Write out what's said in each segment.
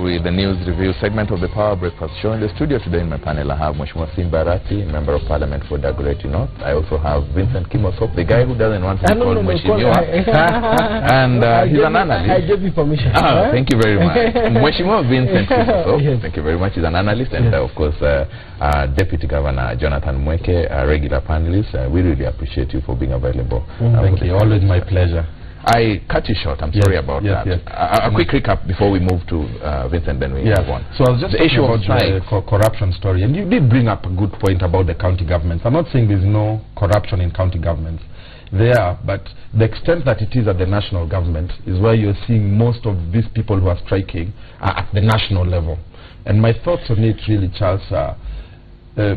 with the news review segment of the Power Breakfast Show. In the studio today in my panel I have Mheshimiwa Simbarati, Member of Parliament for Dagoretti North. I also have Vincent Kimosop, the guy who doesn't want to be called Mheshimiwa. And he's an analyst. I gave you permission. Thank you very much. Mheshimiwa Vincent Kimosop, yes. Thank you very much. He's an analyst. And of course, Deputy Governor Jonathan Mweke, a regular panelist. We really appreciate you for being available. Thank you. Always my pleasure. I cut you short. I'm sorry about that. Yes. A quick recap before we move to Vincent, then we move on. So I was just the issue about the corruption story, and you did bring up a good point about the county governments. I'm not saying there's no corruption in county governments. There are, but the extent that it is at the national government is where you're seeing most of these people who are striking are at the national level. And my thoughts on it really, Charles,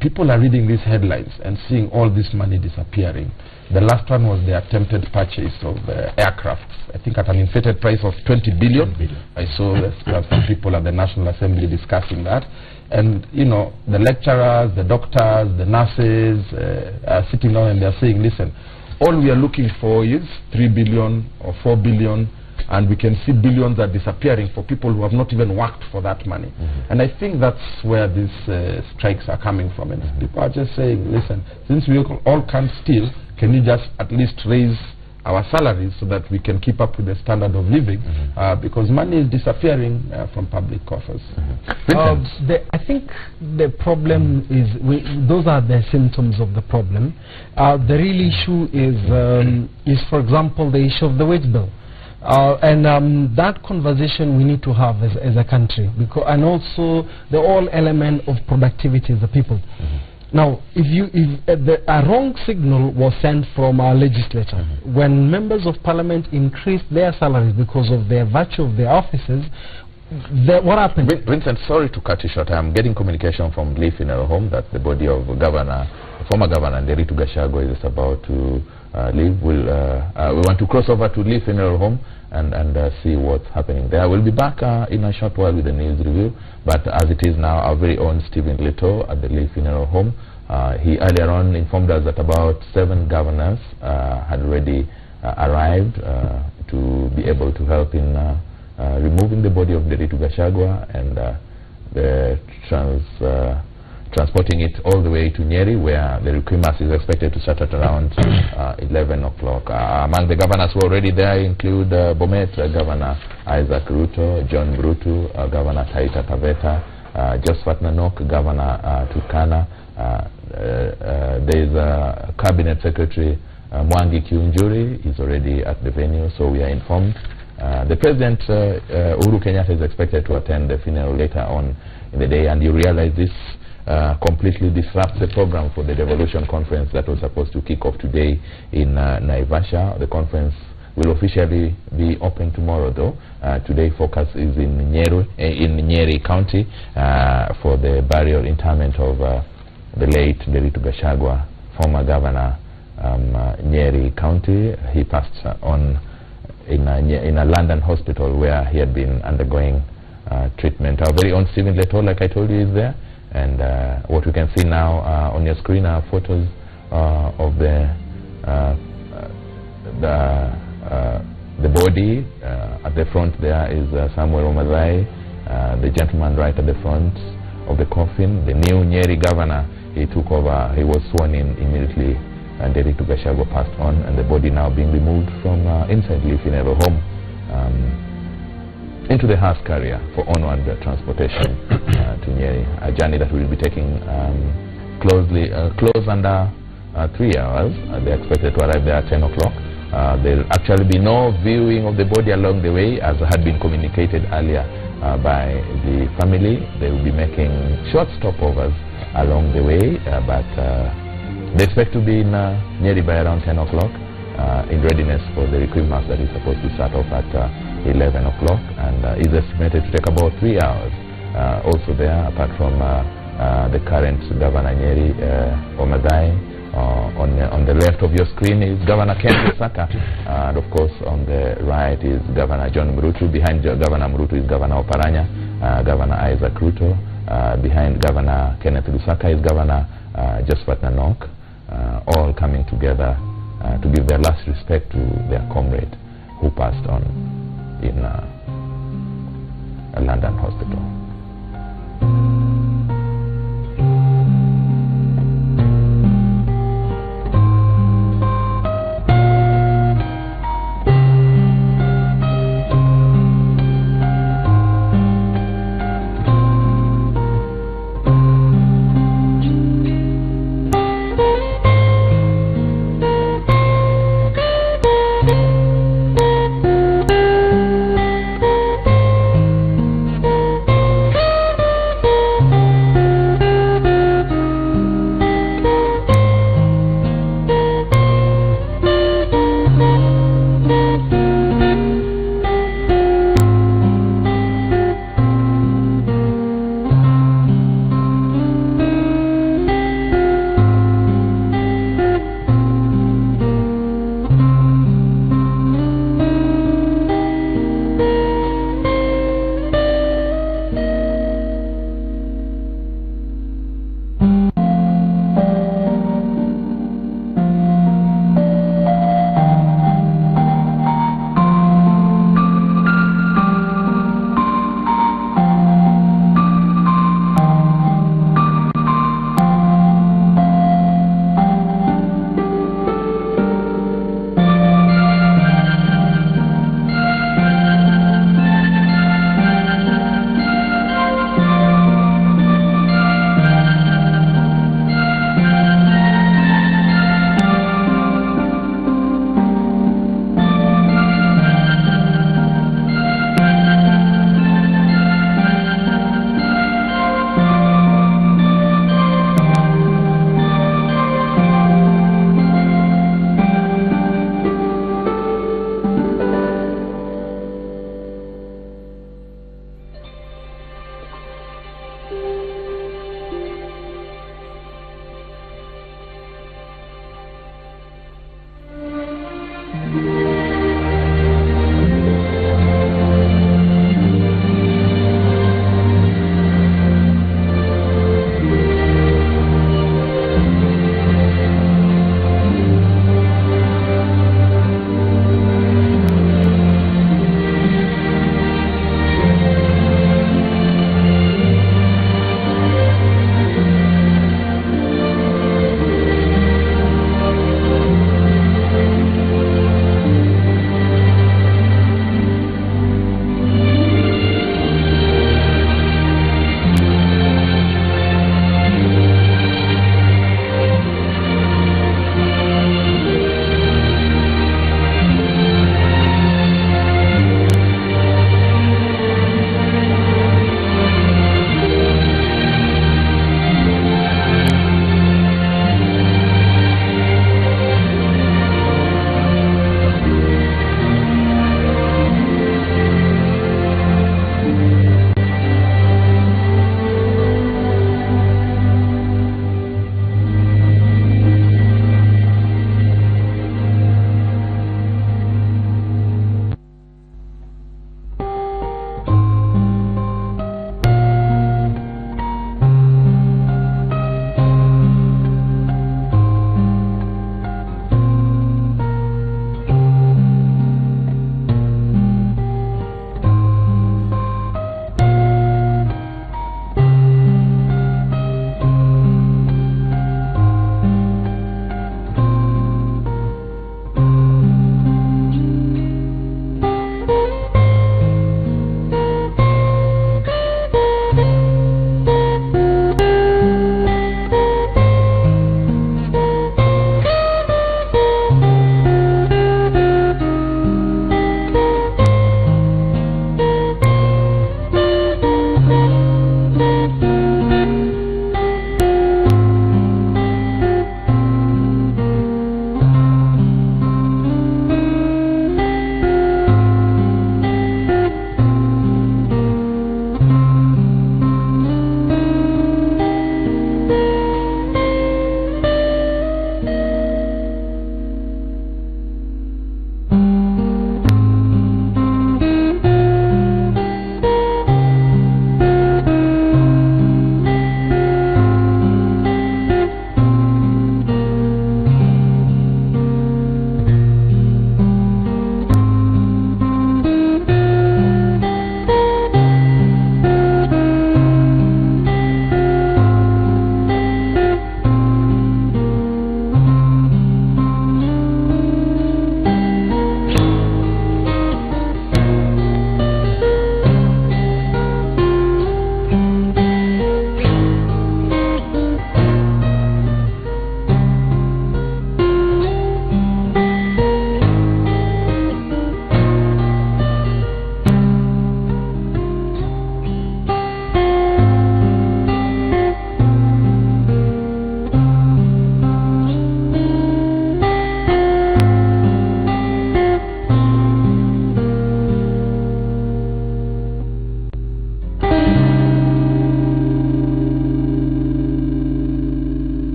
people are reading these headlines and seeing all this money disappearing. The last one was the attempted purchase of aircraft, I think at an inflated price of 20 billion. I saw some people at the National Assembly discussing that. And, you know, the lecturers, the doctors, the nurses are sitting down and they're saying, listen, all we are looking for is 3 billion or 4 billion, and we can see billions are disappearing for people who have not even worked for that money. And I think that's where these strikes are coming from. And people are just saying, listen, since we all can't steal, can you just at least raise our salaries so that we can keep up with the standard of living? Because money is disappearing from public coffers. I think the problem is, those are the symptoms of the problem. The real issue is, for example, the issue of the wage bill. And that conversation we need to have as a country, because, and also the whole element of productivity as a people. Now, a wrong signal was sent from our legislature when members of parliament increased their salaries because of their virtue of their offices. What happened? Vincent, sorry to cut you short. I'm getting communication from Lee Funeral Home that the body of former Governor Nyeri Gachagua is about to leave. We want to cross over to Lee Funeral Home and see what's happening there. We'll be back in a short while with the news review, but as it is now, our very own Stephen Leto at the Lee Funeral Home, he earlier on informed us that about 7 governors had already arrived to be able to help in removing the body of Nyeri Gachagua and transporting it all the way to Nyeri, where the requiem is expected to start at around 11 o'clock. Among the governors who are already there include Bomet, Governor Isaac Ruto, John Brutu, Governor Taita Taveta, Josephat Nanok, Governor Turkana. There is a Cabinet Secretary, Mwangi Kiunjuri, is already at the venue, so we are informed. The President, Uhuru Kenyatta, is expected to attend the funeral later on in the day, and you realize this completely disrupts the program for the Devolution Conference that was supposed to kick off today in Naivasha. The conference will officially be open tomorrow, though. Today focus is in Nyeri County for the burial interment of the late Nyeri Gachagua, former governor Nyeri County. He passed on in a London hospital where he had been undergoing treatment. Our very own Stephen Leto, like I told you, is there. And what we can see now on your screen are photos of the body. At the front there is Samuel Omazai, the gentleman right at the front of the coffin. The new Nyeri governor, he took over, he was sworn in immediately, and Nyeri Gachagua passed on, and the body now being removed from inside Lee Funeral Home into the hearse carrier for onward transportation to Nyeri, a journey that will be taking close under 3 hours. They're expected to arrive there at 10 o'clock. There will actually be no viewing of the body along the way, as had been communicated earlier by the family. They will be making short stopovers along the way, but they expect to be in Nyeri by around 10 o'clock in readiness for the requiem mass that is supposed to start off at 11 o'clock, and is estimated to take about 3 hours. Also there, apart from the current Governor Nyeri Omazai, on the left of your screen is Governor Ken Lusaka, and of course on the right is Governor John Mrutu. Behind Governor Mrutu is Governor Oparanya, Governor Isaac Ruto. Behind Governor Kenneth Lusaka is Governor Josephat Nanok, all coming together to give their last respect to their comrade who passed on in a London hospital.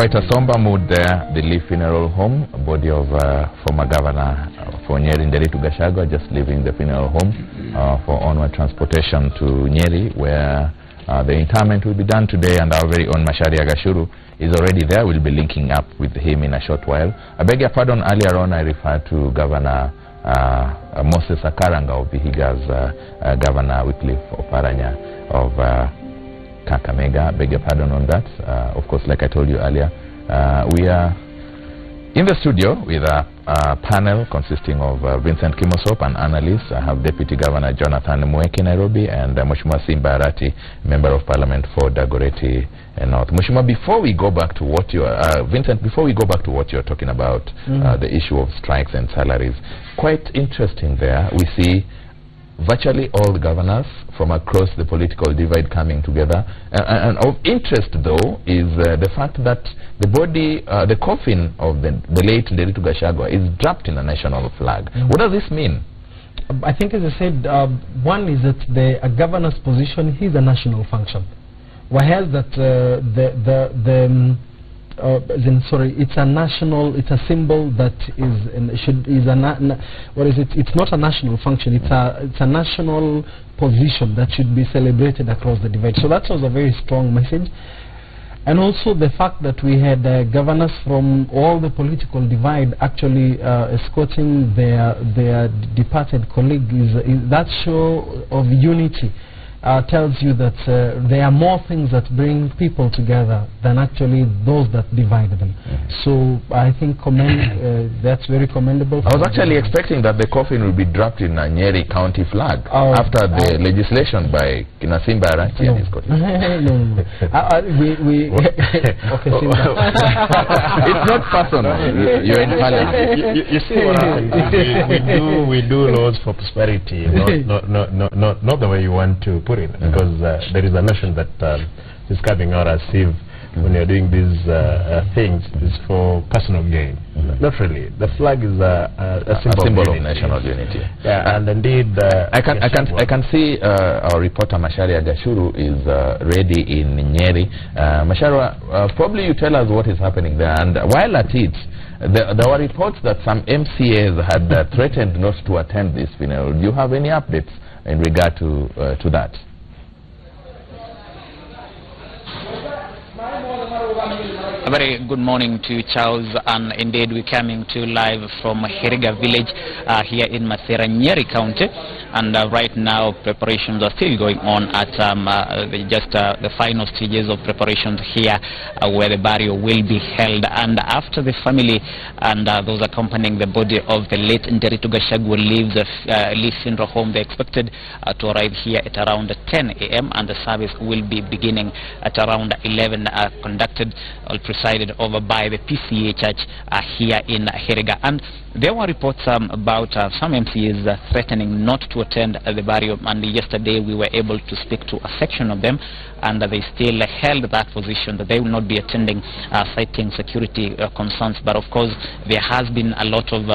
quite a somber mood there. The Lee Funeral Home, a body of former governor for Nyeri, Gachagua, just leaving the funeral home for onward transportation to Nyeri, where the interment will be done today, and our very own Macharia Gachuru is already there. We'll be linking up with him in a short while. I beg your pardon, earlier on I referred to Governor Moses Akaranga of Vihiga's Governor Wycliffe Oparanya of Kakamega. Beg your pardon on that. Of course, like I told you earlier, we are in the studio with a panel consisting of Vincent Kimosop, an analyst. I have Deputy Governor Jonathan Mweki Nairobi, and Mheshimiwa Simba Arati, Member of Parliament for Dagoretti North. Mheshimiwa, before we go back to what you Vincent, before we go back to what you're talking about, the issue of strikes and salaries, quite interesting there. We see virtually all the governors from across the political divide coming together. And of interest, though, is the fact that the body, the coffin of the late Nderitu Gachagua is draped in a national flag. What does this mean? I think, as I said, one is that a governor's position is a national function. Whereas that it's a national, it's a symbol that it's not a national function, it's a national position that should be celebrated across the divide. So that was a very strong message. And also the fact that we had governors from all the political divide actually escorting their departed colleague is that show of unity. Tells you that there are more things that bring people together than actually those that divide them. So I think that's very commendable. I was actually expecting that the coffin will be draped in a Nyeri County flag after the legislation by Simba Arati and his colleagues. Okay, Simba. It's not personal. You're in Parliament. You see what happens? we do laws for prosperity, not the way you want to put it, because there is a notion that is coming out as if when you're doing these things, it's for personal gain. Not really. The flag is a symbol of national unity. Yeah, and indeed, I can see our reporter Macharia Gachuru is ready in Nyeri. Macharia, probably you tell us what is happening there. And while at it, there were reports that some MCAs had threatened not to attend this funeral. Do you have any updates in regard to that? A very good morning to Charles, and indeed we're coming to live from Heriga village here in Masera, Nyeri County, and right now preparations are still going on at the final stages of preparations here where the burial will be held. And after the family and those accompanying the body of the late Nderitu Gachagua leaves Lee Funeral Home, they're expected to arrive here at around 10 a.m. and the service will be beginning at around 11, conducted or presided over by the PCA Church here in Heriga. And there were reports about some MCAs threatening not to attend the burial, and yesterday we were able to speak to a section of them, and they still held that position that they will not be attending, citing security concerns. But of course there has been a lot of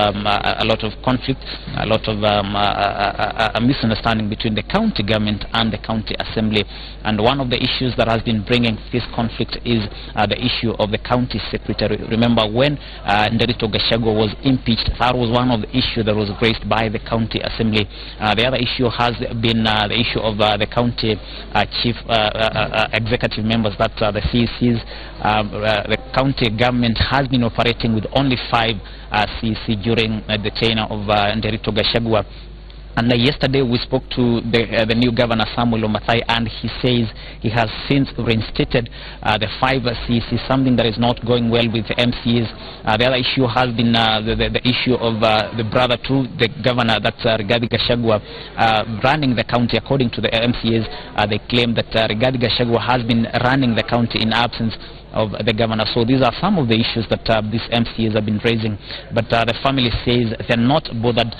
conflict, a lot of a misunderstanding between the county government and the county assembly, and one of the issues that has been bringing this conflict is the issue of the county secretary. Remember, when Nderitu Gachagua was impeached, that was one of the issues that was raised by the county assembly. The other issue has been the issue of the county chief executive members, that the CECs. The county government has been operating with only 5 CEC during the tenure of Nderitu Gachagua. And yesterday we spoke to the new governor, Samuel Omathai, and he says he has since reinstated the 5 CEC, something that is not going well with the MCAs. The other issue has been the issue of the brother to the governor, that's Rigathi Gachagua, running the county. According to the MCAs, they claim that Rigathi Gachagua has been running the county in absence of the governor. So these are some of the issues that these MCAs have been raising, but the family says they're not bothered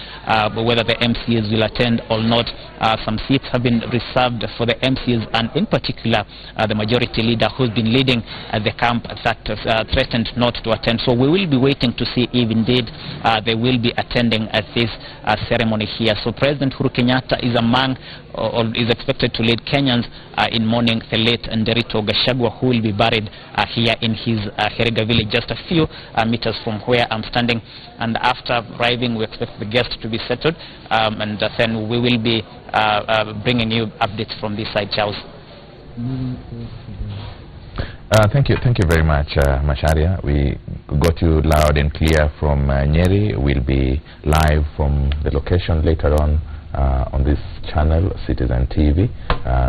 whether the MCAs will attend or not. Some seats have been reserved for the MCAs, and in particular the majority leader who's been leading the camp that threatened not to attend. So we will be waiting to see if indeed they will be attending this ceremony here. So President Uhuru Kenyatta is among or is expected to lead Kenyans in mourning the late Nderitu Gachagua, who will be buried here in his Heriga village, just a few meters from where I'm standing. And after arriving, we expect the guests to be settled, and then we will be bringing you updates from this side, Charles. Thank you very much, Macharia. We got you loud and clear from Nyeri. We'll be live from the location later on this channel, Citizen TV,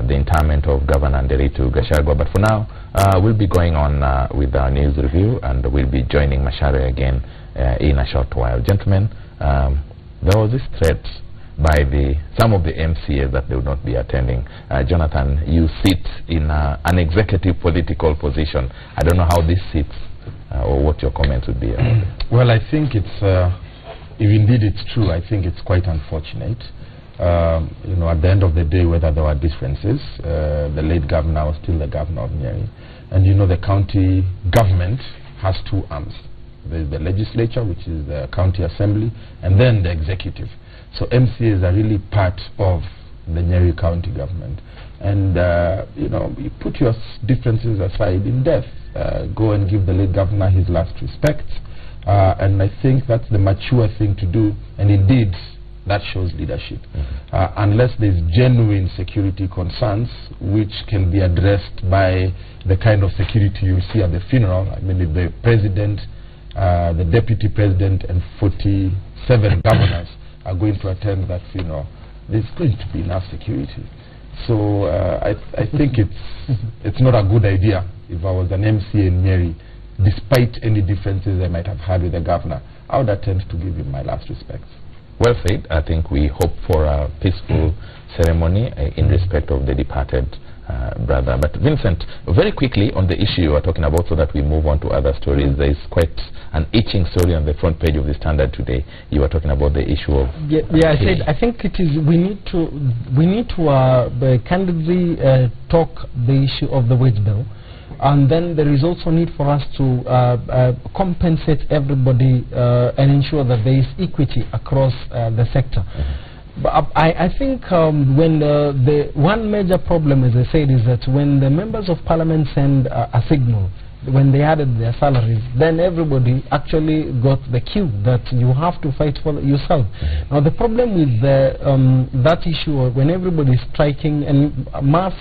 the interment of Governor Nyeri to Gachagua. But for now, we'll be going on with our news review, and we'll be joining Macharia again in a short while. Gentlemen, there was this threat by some of the MCAs that they would not be attending. Jonathan, you sit in an executive political position. I don't know how this sits or what your comments would be about it. Well, I think it's, if indeed it's true, I think it's quite unfortunate. You know, at the end of the day, whether there were differences, the late governor was still the governor of Nyeri. And you know, the county government has two arms. There's the legislature, which is the county assembly, and then the executive. So MCAs are really part of the Nyeri county government. And, you know, you put your differences aside in death. Go and give the late governor his last respects. And I think that's the mature thing to do. And indeed, that shows leadership. Unless there's genuine security concerns, which can be addressed by the kind of security you see at the funeral. I mean, if the president, the deputy president, and 47 governors are going to attend that funeral, there's going to be enough security. So I think it's not a good idea. If I was an MC in Nyeri, despite any differences I might have had with the governor, I would attempt to give him my last respects. Well said. I think we hope for a peaceful ceremony in respect of the departed brother. But Vincent, very quickly on the issue you are talking about, so that we move on to other stories. There is quite an itching story on the front page of the Standard today. You were talking about the issue of I think it is we need to candidly talk the issue of the wage bill, and then there is also need for us to compensate everybody and ensure that there is equity across the sector. But I think when the one major problem, as I said, is that when the members of parliament send a signal, when they added their salaries, then everybody actually got the cue that you have to fight for yourself. Now the problem with that issue, when everybody is striking and mass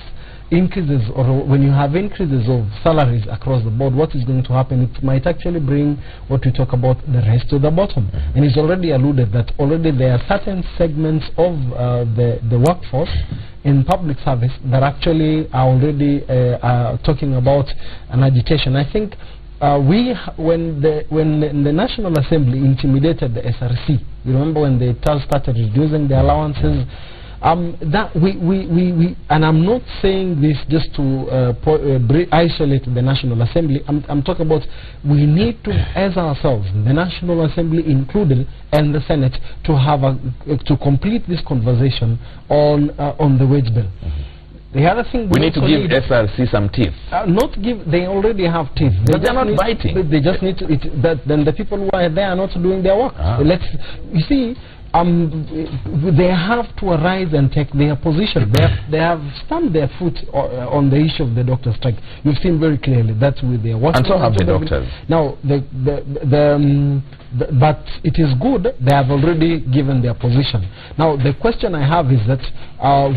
increases, or when you have increases of salaries across the board, what is going to happen? It might actually bring what we talk about the rest to the bottom. And it's already alluded that already there are certain segments of the workforce in public service that actually are already talking about an agitation. I think when the National Assembly intimidated the SRC, you remember when they started reducing the allowances, that and I'm not saying this just to isolate the National Assembly. I'm talking about we need to, as ourselves, the National Assembly included, and the Senate, to have to complete this conversation on the wage bill. The other thing we need to give SRC some teeth. Not give. They already have teeth. But they're not biting. They just need to. Then the people who are there are not doing their work. You see. They have to arise and take their position. They have stamped their foot on the issue of the doctor strike. You've seen very clearly that's with their work. And so have the doctors. Now, but it is good they have already given their position. Now, the question I have is that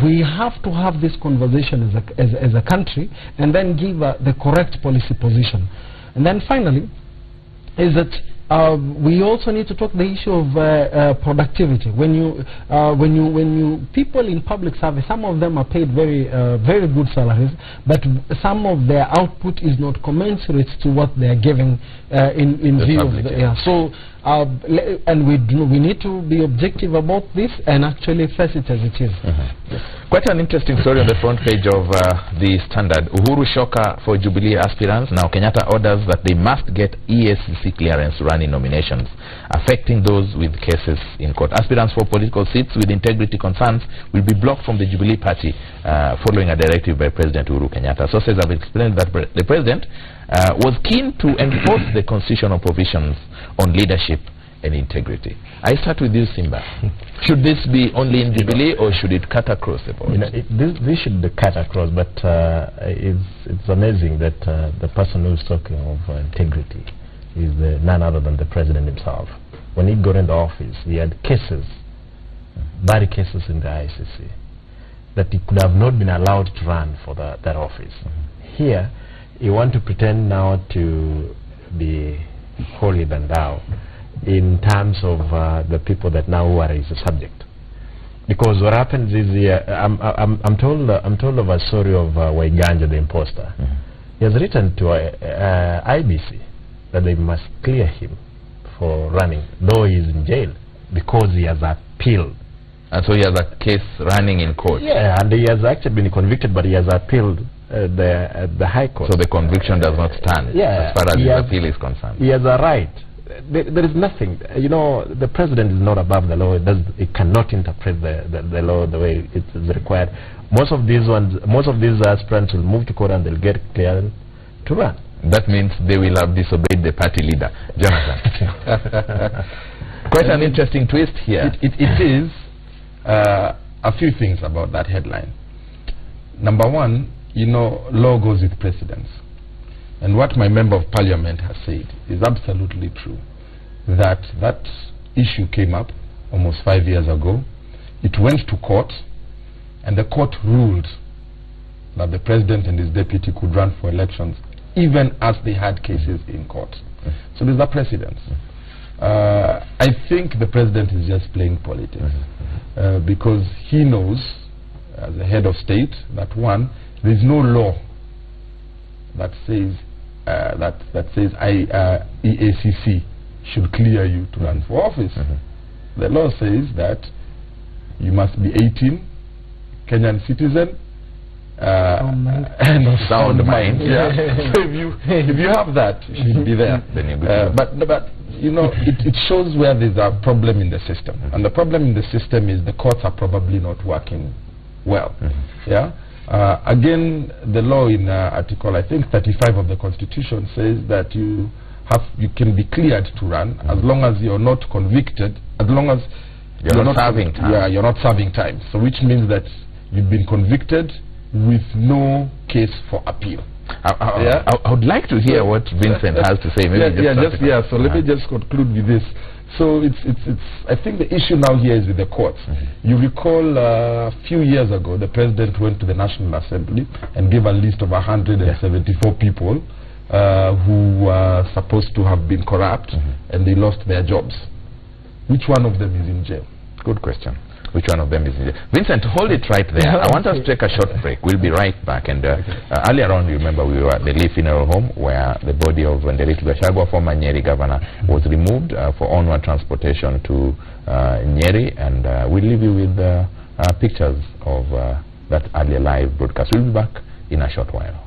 we have to have this conversation as a country, and then give the correct policy position. And then finally, is that we also need to talk the issue of productivity. When you people in public service, some of them are paid very good salaries, but some of their output is not commensurate to what they are giving in view of the, so. And we need to be objective about this and actually face it as it is. Quite an interesting story on the front page of the Standard. Uhuru shocker for Jubilee aspirants. Now Kenyatta orders that they must get EACC clearance to run in nominations, affecting those with cases in court. Aspirants for political seats with integrity concerns will be blocked from the Jubilee party following a directive by President Uhuru Kenyatta. Sources have explained that the president was keen to enforce the constitutional provisions on leadership and integrity. I start with you, Simba. Should this be only in Jubilee, or should it cut across the board? This should be cut across, but it's amazing that the person who's talking of integrity is none other than the president himself. When he got into office, he had cases, bad cases in the ICC, that he could have not been allowed to run for that office. Here, you want to pretend now to be holier than thou in terms of the people that now are his subject. Because what happens is, I'm told of a story of Waiganja, the imposter. He has written to IBC that they must clear him for running, though he is in jail, because he has appealed. And so he has a case running in court. Yeah, and he has actually been convicted, but he has appealed the High Court. So the conviction does not stand, as far as his appeal is concerned. He has a right. There is nothing. You know, the president is not above the law. It cannot interpret the law the way it is required. Most of these aspirants will move to court and they'll get clearance to run. That means they will have disobeyed the party leader, Jonathan. Quite an interesting twist here. It is a few things about that headline. Number one, you know, law goes with precedence. And what my member of parliament has said is absolutely true. That issue came up almost 5 years ago. It went to court, and the court ruled that the president and his deputy could run for elections even as they had cases in court. So there's a precedence. I think the president is just playing politics because he knows, as a head of state, that one, there is no law that says EACC should clear you to run for office. The law says that you must be 18, Kenyan citizen, and of sound mind. Yeah. So if you have that, you should be there. But you know, it shows where there's a problem in the system, and the problem in the system is the courts are probably not working well. Yeah. Again, the law in Article, I think, 35 of the Constitution says that you can be cleared to run as long as you're not convicted, as long as you're not serving time. Yeah, you're not serving time. So which means that you've been convicted with no case for appeal. I would like to hear what Vincent has to say. Maybe So let me just conclude with this. So I think the issue now here is with the courts. You recall a few years ago, the president went to the National Assembly and gave a list of 174 people who were supposed to have been corrupt, and they lost their jobs. Which one of them is in jail? Good question. Which one of them is in jail? Vincent, hold it right there. I want us to take a short break. We'll be right back. And earlier on, you remember, we were at the Lee Funeral Home, where the body of Gachagua, former Nyeri governor, was removed for onward transportation to Nyeri. And we'll leave you with pictures of that earlier live broadcast. We'll be back in a short while.